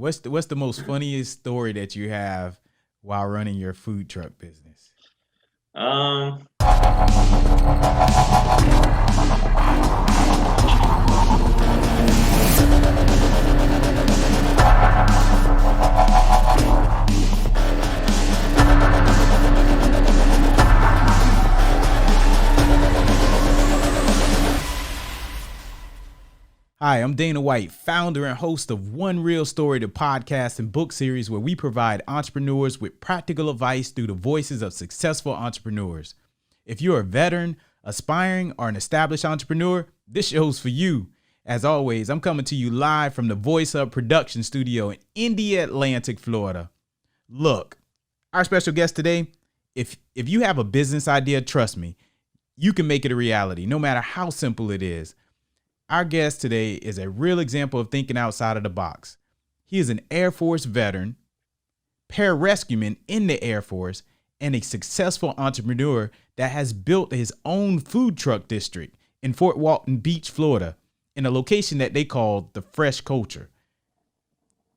What's the most funniest story that you have while running your food truck business? Um, Hi, I'm Dana White, founder and host of One Real Story, the podcast and book series where we provide entrepreneurs with practical advice through the voices of successful entrepreneurs. If you're a veteran, aspiring, or an established entrepreneur, this show's for you. As always, I'm coming to you live from the Voice Up production studio in Indy, Atlantic, Florida. Look, our special guest today, if you have a business idea, trust me, you can make it a reality, no matter how simple it is. Our guest today is a real example of thinking outside of the box. He is an Air Force veteran, pararescueman in the Air Force, and a successful entrepreneur that has built his own food truck district in Fort Walton Beach, Florida, in a location that they call the Fresh Culture.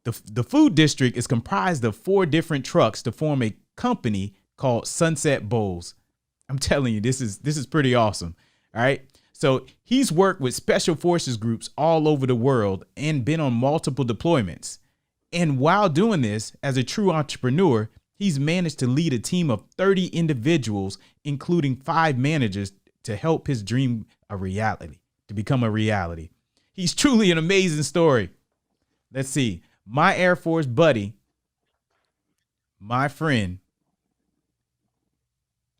The food district is comprised of 4 different trucks to form a company called Sunset Bowls. I'm telling you, this is pretty awesome. All right. So he's worked with special forces groups all over the world and been on multiple deployments. And while doing this, as a true entrepreneur, he's managed to lead a team of 30 individuals, including 5 managers, to help his dream to become a reality. He's truly an amazing story. Let's see. My Air Force buddy, my friend,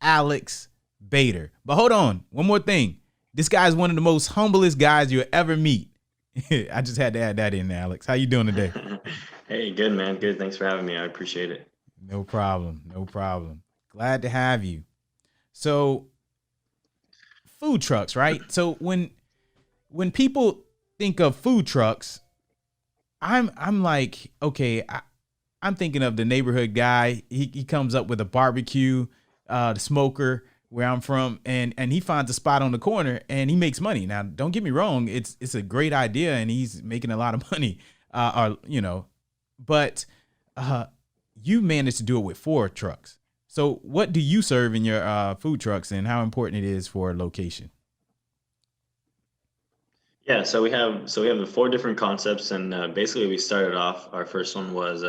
Alex Bader. But hold on, one more thing. This guy is one of the most humblest guys you'll ever meet. I just had to add that in, Alex. How you doing today? hey, good man, good. Thanks for having me. I appreciate it. No problem. No problem. Glad to have you. So, food trucks, right? So when people think of food trucks, I'm like, okay, I'm thinking of the neighborhood guy. He comes up with a barbecue, the smoker where I'm from, and he finds a spot on the corner and he makes money. Now, don't get me wrong, it's a great idea and he's making a lot of money, but you managed to do it with 4 trucks. So, what do you serve in your food trucks, and how important it is for location? Yeah, so we have the 4 different concepts, and basically we started off. Our first one was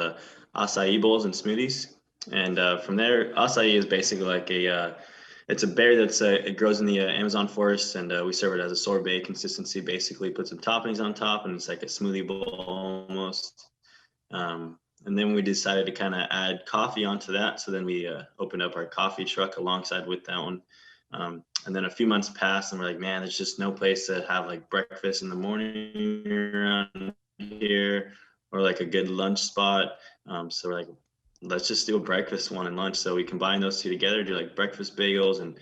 acai bowls and smoothies, and from there, acai is basically like it's a berry that's it grows in the Amazon forest, and we serve it as a sorbet consistency. Basically, put some toppings on top, and it's like a smoothie bowl almost. And then we decided to kind of add coffee onto that. So then we opened up our coffee truck alongside with that one. And then a few months passed, and we're like, man, there's just no place to have like breakfast in the morning around here, or like a good lunch spot. So we're like, let's just do a breakfast one and lunch. So we combine those 2 together, do like breakfast bagels and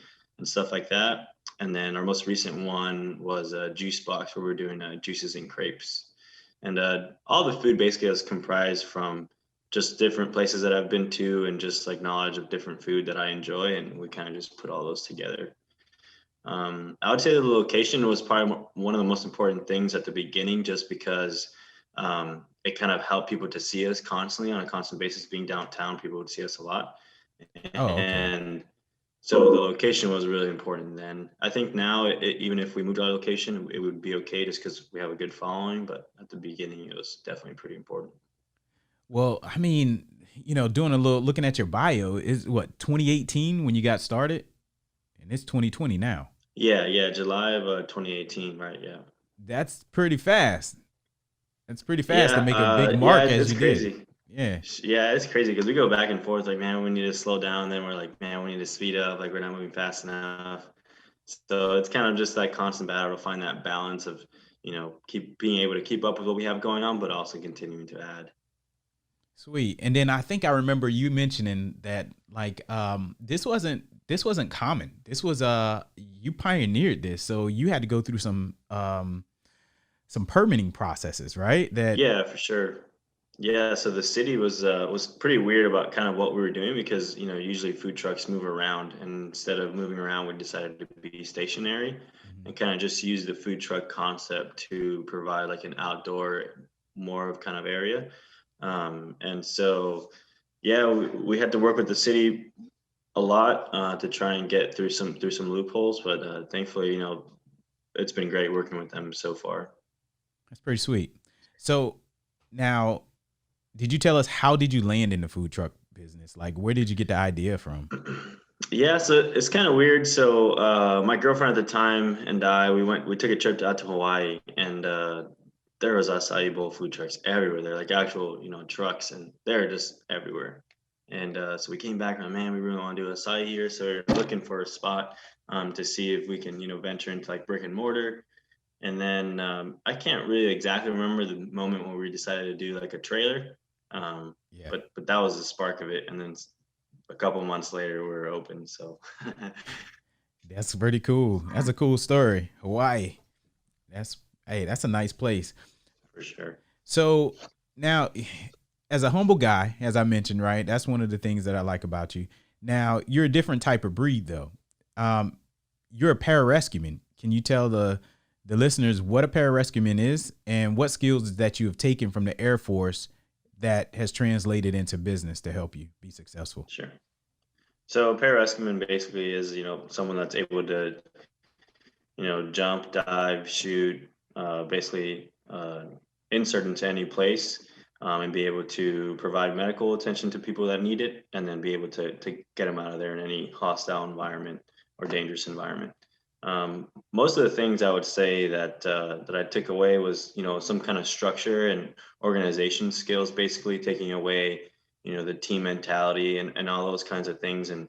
stuff like that. And then our most recent one was a juice box where we're doing juices and crepes. And all the food basically is comprised from just different places that I've been to and just like knowledge of different food that I enjoy. And we kind of just put all those together. I would say the location was probably one of the most important things at the beginning, just because it kind of helped people to see us constantly on a constant basis. Being downtown, people would see us a lot. Oh, okay. And so the location was really important then. I think now, even if we moved our location, it would be okay just because we have a good following. But at the beginning, it was definitely pretty important. Well, I mean, doing a little looking at your bio is what 2018 when you got started, and it's 2020 now. Yeah, yeah, July of 2018, right? Yeah. That's pretty fast. That's pretty fast Yeah, to make a big yeah, mark as it's you did. crazy. Yeah. Yeah, it's crazy because we go back and forth. Like, man, we need to slow down. Then we're like, man, we need to speed up. Like, we're not moving fast enough. So it's kind of just that constant battle to find that balance of, keep being able to keep up with what we have going on, but also continuing to add. Sweet. And then I think I remember you mentioning that like this wasn't common. This was you pioneered this. So you had to go through some permitting processes, right? That Yeah, for sure. Yeah, so the city was pretty weird about kind of what we were doing because usually food trucks move around, and instead of moving around, we decided to be stationary Mhm. and kind of just use the food truck concept to provide like an outdoor more of kind of area. And so, yeah, we had to work with the city a lot to try and get through some loopholes, but thankfully, it's been great working with them so far. That's pretty sweet. So now, did you tell us how did you land in the food truck business? Like, where did you get the idea from? Yeah, so it's kind of weird. So my girlfriend at the time and we took a trip out to Hawaii, and there was acai bowl food trucks everywhere. They're like actual, trucks, and they're just everywhere. And so we came back and man, we really want to do acai here. So we're looking for a spot to see if we can, venture into like brick and mortar. And then I can't really exactly remember the moment when we decided to do like a trailer, Yeah. but that was the spark of it. And then a couple months later, we were open. So That's pretty cool. That's a cool story. Hawaii. That's a nice place. for sure. So now, as a humble guy, as I mentioned, right, that's one of the things that I like about you. Now, you're a different type of breed, though. You're a pararescueman. Can you tell the listeners what a pararescueman is and what skills that you have taken from the Air Force that has translated into business to help you be successful? Sure. So pararescueman basically is, someone that's able to, jump, dive, shoot, basically insert into any place, and be able to provide medical attention to people that need it, and then be able to get them out of there in any hostile environment or dangerous environment. Most of the things I would say that I took away was, some kind of structure and organization skills, basically taking away, the team mentality and all those kinds of things, and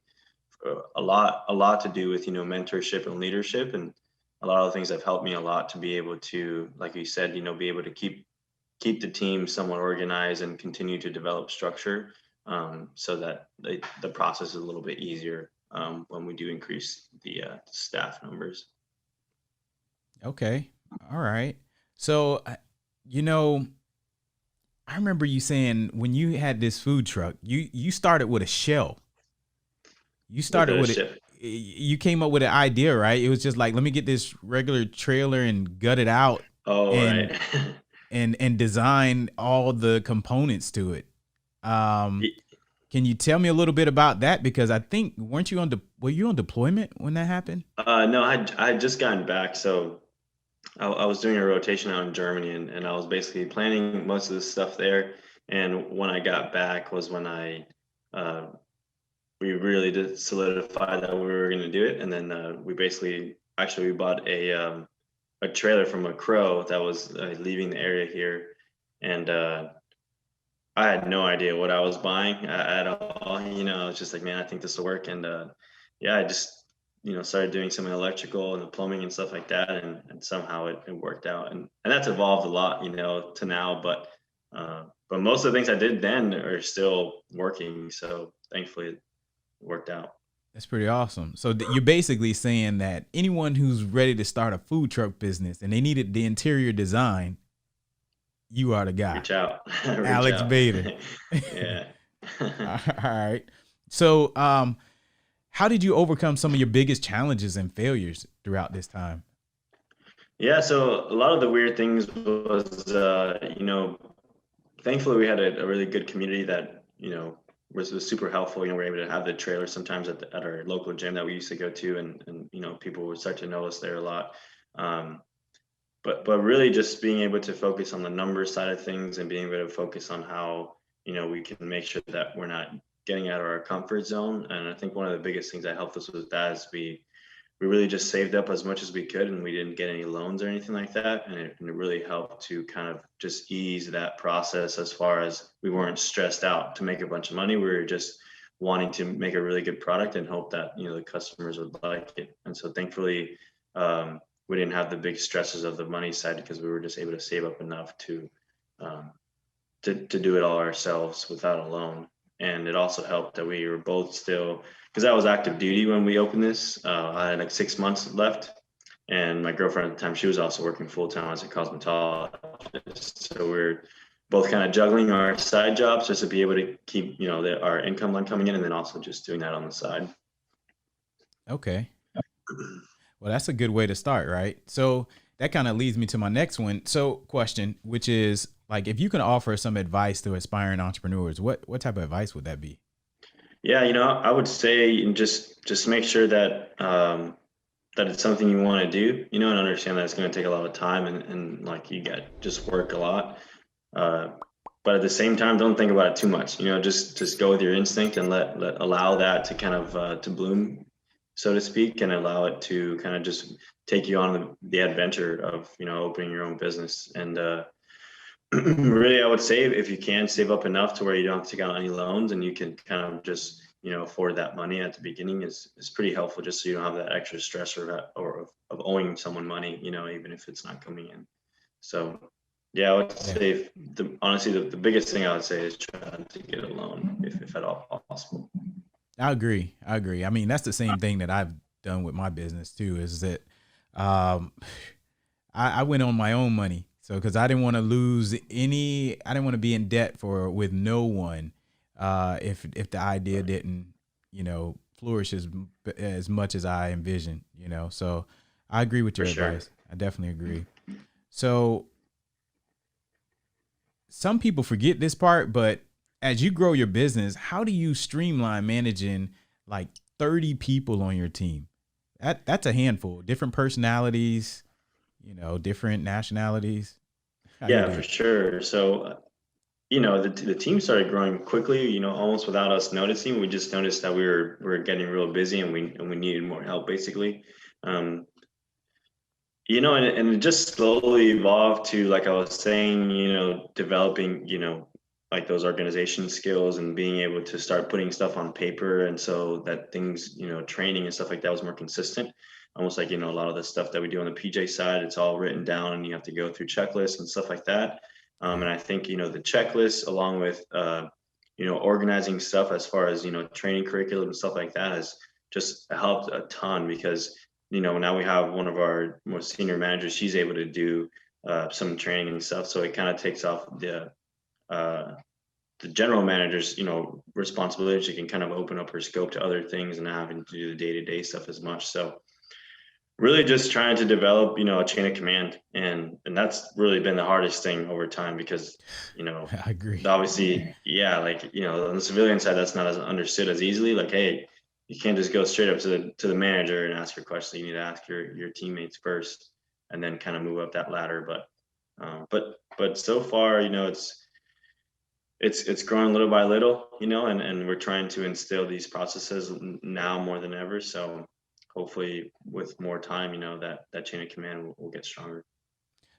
a lot to do with, mentorship and leadership, and a lot of things have helped me a lot to be able to, like you said, be able to keep the team somewhat organized and continue to develop structure, so that the process is a little bit easier when we do increase the staff numbers. Okay. All right. So, I remember you saying when you had this food truck, you started with a shell. You started with it. You came up with an idea, right? It was just like, let me get this regular trailer and gut it out Oh, and right. and design all the components to it. Can you tell me a little bit about that? Because I think were you on deployment when that happened? No, I had just gotten back, so I was doing a rotation out in Germany, and I was basically planning most of the stuff there. And when I got back was when uh, we really did solidify that we were going to do it. And then we bought a trailer from a crow that was leaving the area here, and I had no idea what I was buying at all. I was just like, man, I think this will work. And yeah, I just, started doing some electrical and the plumbing and stuff like that. And somehow it worked out. And that's evolved a lot, to now. But most of the things I did then are still working. So thankfully it worked out. That's pretty awesome. So you're basically saying that anyone who's ready to start a food truck business and they needed the interior design, you are the guy. Reach out. Reach Alex out. Bader. Yeah. All right. So, how did you overcome some of your biggest challenges and failures throughout this time? Yeah, so a lot of the weird things was, thankfully we had a really good community that, was super helpful. We were able to have the trailer sometimes at our local gym that we used to go to, and people would start to know us there a lot. But really just being able to focus on the numbers side of things and being able to focus on how, we can make sure that we're not getting out of our comfort zone. And I think one of the biggest things that helped us with that is we really just saved up as much as we could, and we didn't get any loans or anything like that. And it really helped to kind of just ease that process, as far as we weren't stressed out to make a bunch of money. We were just wanting to make a really good product and hope that, the customers would like it. And so thankfully, we didn't have the big stresses of the money side, because we were just able to save up enough to do it all ourselves without a loan. And it also helped that we were both still, because I was active duty when we opened this. I had like 6 months left, and my girlfriend at the time, she was also working full time as a cosmetologist. So we're both kind of juggling our side jobs just to be able to keep, our income line coming in, and then also just doing that on the side. Okay. Well, that's a good way to start, right? So that kind of leads me to my next one. So question, which is Like if you can offer some advice to aspiring entrepreneurs, what type of advice would that be? Yeah, I would say just make sure that that it's something you want to do, and understand that it's going to take a lot of time and like you got just work a lot. Uh, but at the same time, don't think about it too much. Just go with your instinct and let allow that to kind of to bloom, so to speak, and allow it to kind of just take you on the adventure of opening your own business. And really, I would say if you can save up enough to where you don't have to take out any loans and you can kind of just afford that money at the beginning is pretty helpful, just so you don't have that extra stress or of owing someone money, even if it's not coming in. So yeah, I would Yeah, say honestly the biggest thing I would say is try to get a loan if at all possible. I agree. I agree. I mean, that's the same thing that I've done with my business too. Is that um, I went on my own money, so because I didn't want to lose any, I didn't want to be in debt for with no one. If the idea didn't, flourish as much as I envisioned, So I agree with For your sure. advice. I definitely agree. So some people forget this part, but as you grow your business, how do you streamline managing like 30 people on your team? That's a handful. Different personalities, different nationalities. How you Yeah, do for it? sure. So the team started growing quickly, almost without us noticing. We just noticed that we were getting real busy and we needed more help basically. Um, and it just slowly evolved to, like I was saying, developing, like those organization skills and being able to start putting stuff on paper. And so that things, training and stuff like that was more consistent. Almost like, a lot of the stuff that we do on the PJ side, it's all written down and you have to go through checklists and stuff like that. Yeah. And I think, the checklist along with, organizing stuff as far as, training curriculum and stuff like that has just helped a ton because now we have one of our most senior managers. She's able to do some training and stuff, so it kind of takes off uh, the general manager's responsibility. She can kind of open up her scope to other things and not having to do the day-to-day stuff as much. So really just trying to develop a chain of command, and that's really been the hardest thing over time because you know I agree. obviously, yeah, like on the civilian side that's not as understood as easily. Like, hey, you can't just go straight up to the manager and ask your question. You need to ask your teammates first and then kind of move up that ladder. But so far, it's growing little by little, and we're trying to instill these processes now more than ever. So hopefully with more time, that chain of command will get stronger.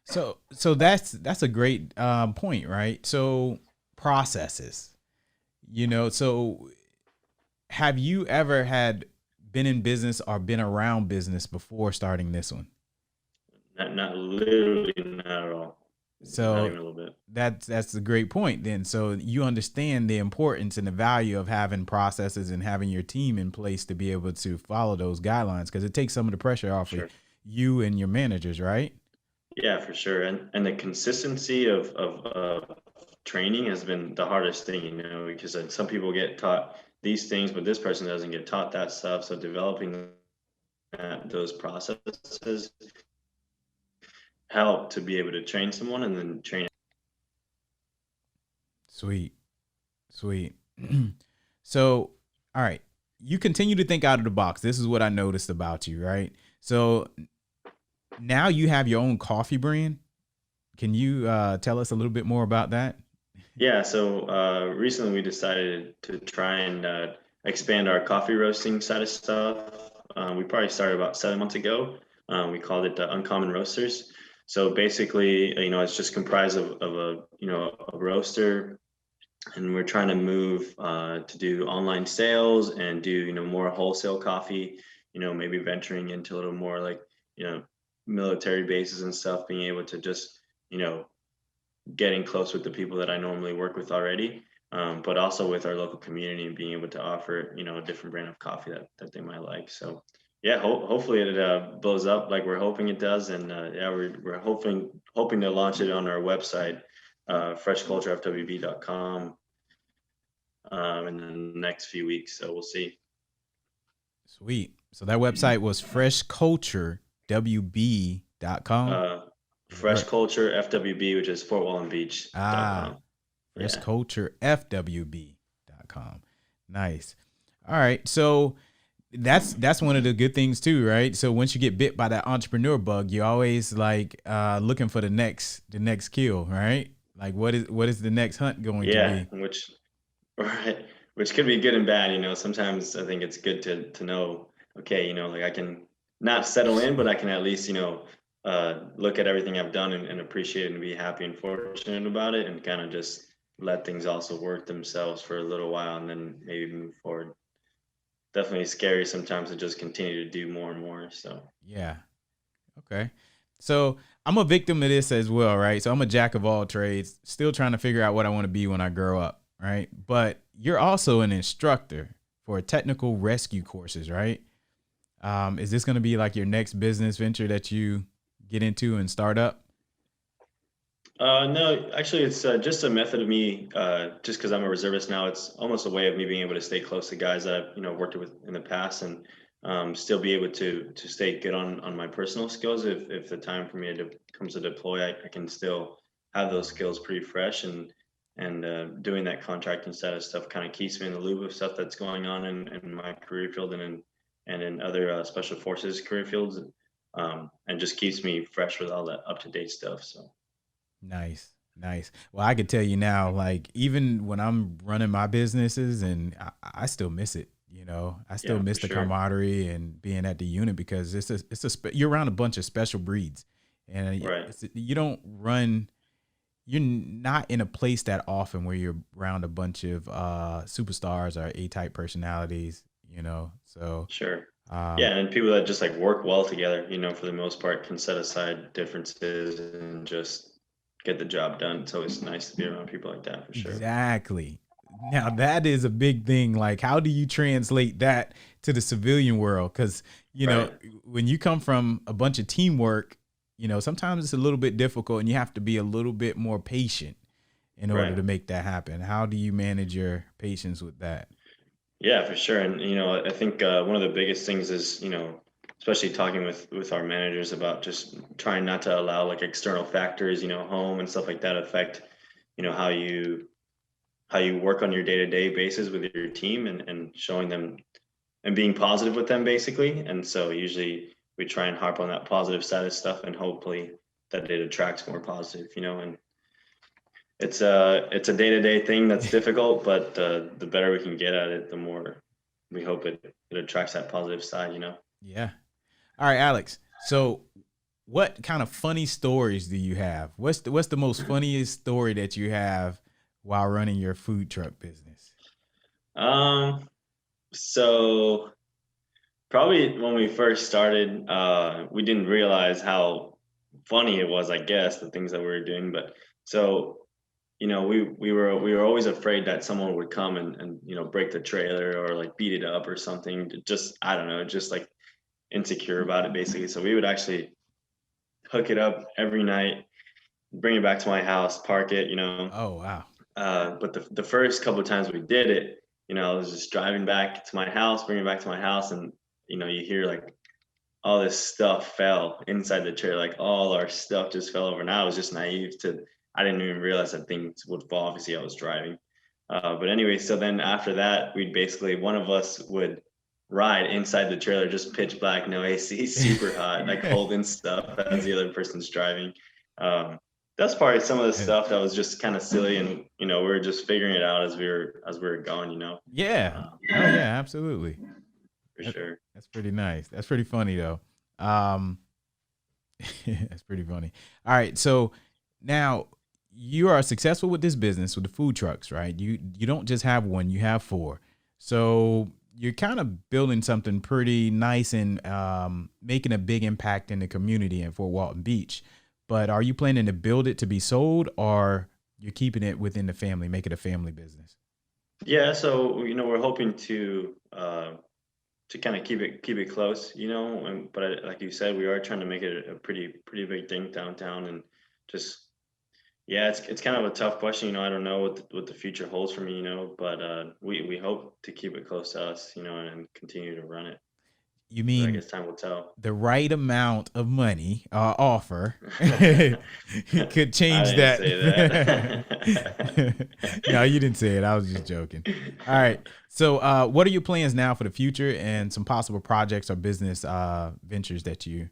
So that's a great point, right? So processes, so have you ever had been in business or been around business before starting this one? Not literally, not at all, not So even a little bit. that's a great point then. So you understand the importance and the value of having processes and having your team in place to be able to follow those guidelines because it takes some of the pressure off of Sure. you and your managers, right? Yeah, for sure. And the consistency of training has been the hardest thing, because some people get taught these things, but this person doesn't get taught that stuff. So developing those processes help to be able to train someone and then train. Sweet. Sweet. So, all right. You continue to think out of the box. This is what I noticed about you, right? So now you have your own coffee brand. Can you tell us a little bit more about that? Yeah, so recently we decided to try and expand our coffee roasting side of stuff. We probably started about 7 months ago. We called it Uncommon Roasters. So basically, it's just comprised of a roaster, and we're trying to move to do online sales and do more wholesale coffee. Maybe venturing into a little more like military bases and stuff, being able to just you know getting close with the people that I normally work with already, but also with our local community and being able to offer, a different brand of coffee that they might like. So, yeah, hopefully it blows up like we're hoping it does, and yeah, we're hoping to launch it on our website, freshculturefwb.com, in the next few weeks. So we'll see. Sweet. So that website was freshculturewb.com. Uh, Fresh Culture FWB, which is Ah, FortWallenBeach.com. Yeah. freshculturefwb.com. Nice. All right. So that's one of the good things too, right? So once you get bit by that entrepreneur bug, you're always like looking for the next kill, right? Like what is the next hunt going to Yeah, be? which right, which could be good and bad, you know. Sometimes I think it's good to know, okay, you know, like I can not settle in, but I can at least, you know, look at everything I've done and appreciate it and be happy and fortunate about it and kind of just let things also work themselves for a little while and then maybe move forward. Definitely scary sometimes to just continue to do more and more. So Yeah. Okay. So I'm a victim of this as well, right? So I'm a jack of all trades, still trying to figure out what I want to be when I grow up, right? But you're also an instructor for technical rescue courses, right? Is this going to be like your next business venture that you get into and start up? No, actually, it's just a method of me. Just because I'm a reservist now, it's almost a way of me being able to stay close to guys that I've worked with in the past, and still be able to stay good on my personal skills. If the time for me comes to deploy, I can still have those skills pretty fresh, and doing that contracting side of stuff kind of keeps me in the loop of stuff that's going on in my career field and in other special forces career fields, and just keeps me fresh with all that up to date stuff. So. Nice. Nice. Well, I could tell you now, like even when I'm running my businesses and I still miss it, I still Yeah, for miss the sure. camaraderie and being at the unit because you're around a bunch of special breeds and Right. you don't run, you're not in a place that often where you're around a bunch of superstars or A-type personalities, so, Sure. um, Yeah, and people that just like work well together, for the most part, can set aside differences and just get the job done. It's always nice to be around people like that for sure. exactly. Now that is a big thing. Like, how do you translate that to the civilian world? Because Right. when you come from a bunch of teamwork, sometimes it's a little bit difficult, and you have to be a little bit more patient in order Right. to make that happen. How do you manage your patience with that? Yeah, for sure. And I think one of the biggest things is, especially talking with our managers about just trying not to allow like external factors, home and stuff like that affect, how you work on your day-to-day basis with your team and showing them and being positive with them basically. And so usually we try and harp on that positive side of stuff and hopefully that it attracts more positive, and it's a day-to-day thing that's difficult, but the better we can get at it, the more we hope it attracts that positive side. Yeah. All right, Alex. So, what kind of funny stories do you have? What's the most funniest story that you have while running your food truck business? um so probably when we first started, we didn't realize how funny it was, I guess, the things that we were doing. But so we were always afraid that someone would come and break the trailer or like beat it up or something. Just I don't know, just like insecure about it basically. So we would actually hook it up every night, bring it back to my house, park it. Oh wow. But the first couple of times we did it, I was just driving back to my house, bringing it back to my house, and you hear like all this stuff fell inside the trailer, like all our stuff just fell over. And I was just naive to, I didn't even realize that things would fall. Obviously, I was driving. But anyway, so then after that, we'd basically, one of us would ride inside the trailer, just pitch black, no AC, super hot, like holding stuff as the other person's driving. Um, that's probably some of the stuff that was just kind of silly, and we were just figuring it out as we were going. Yeah. Um, Oh yeah, absolutely. for That, sure. that's pretty nice. That's pretty funny though. Um, that's pretty funny. All right, so now you are successful with this business with the food trucks, right? You don't just have one, you have four. So you're kind of building something pretty nice and making a big impact in the community in Fort Walton Beach. But are you planning to build it to be sold, or you're keeping it within the family, make it a family business? Yeah, so we're hoping to kind of keep it close, but like you said, we are trying to make it a pretty big thing downtown, and just yeah, it's kind of a tough question. I don't know what the future holds for me, but we hope to keep it close to us, and continue to run it. You But I mean guess time will tell. the right amount of money offer could I change didn't that. say that. No, you didn't say it. I was just joking. All right. So what are your plans now for the future and some possible projects or business ventures that you?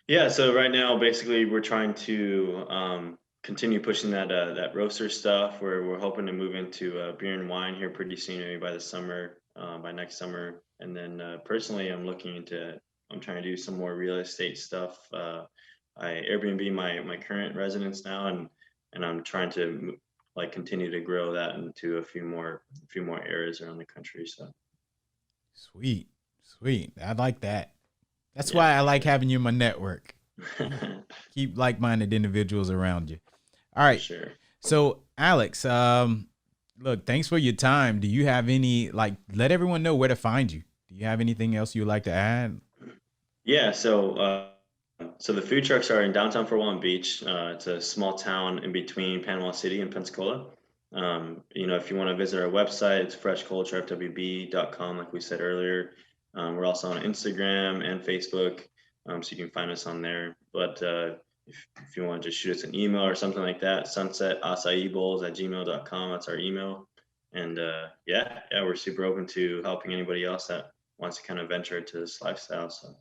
Yeah, so right now, basically, we're trying to continue pushing that roaster stuff. We're hoping to move into beer and wine here pretty soon, maybe by the summer, by next summer. And then personally, I'm trying to do some more real estate stuff. I Airbnb my current residence now, and I'm trying to like continue to grow that into a few more areas around the country. So Sweet, sweet. I like that. That's yeah, why I for like sure. having you in my network. Keep like-minded individuals around you. All For right. sure. So Alex, look, thanks for your time. Do you have any let everyone know where to find you? Do you have anything else you'd like to add? Yeah, so the food trucks are in downtown Fort Walton Beach. It's a small town in between Panama City and Pensacola. If you want to visit our website, it's freshculturefwb.com, like we said earlier. We're also on Instagram and Facebook, so you can find us on there. But if you want to just shoot us an email or something like that, sunsetacai@gmail.com. That's our email. And yeah, we're super open to helping anybody else that wants to kind of venture into this lifestyle. So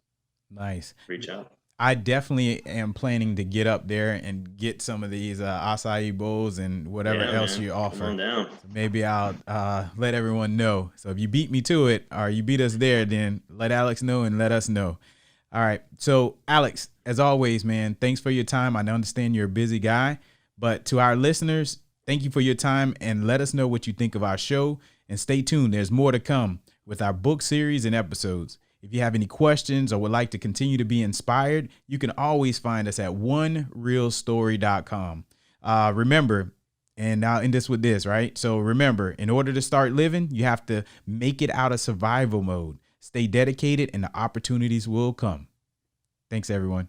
Nice. reach out. I definitely am planning to get up there and get some of these acai bowls and whatever Yeah, else man. you Come offer. on down. So maybe I'll let everyone know. So if you beat me to it or you beat us there, then let Alex know and let us know. All right. So Alex, as always, man, thanks for your time. I understand you're a busy guy, but to our listeners, thank you for your time and let us know what you think of our show and stay tuned. There's more to come with our book series and episodes. If you have any questions or would like to continue to be inspired, you can always find us at onerealstory.com. Remember, and I'll end this with this, right? So remember, in order to start living, you have to make it out of survival mode. Stay dedicated and the opportunities will come. Thanks, everyone.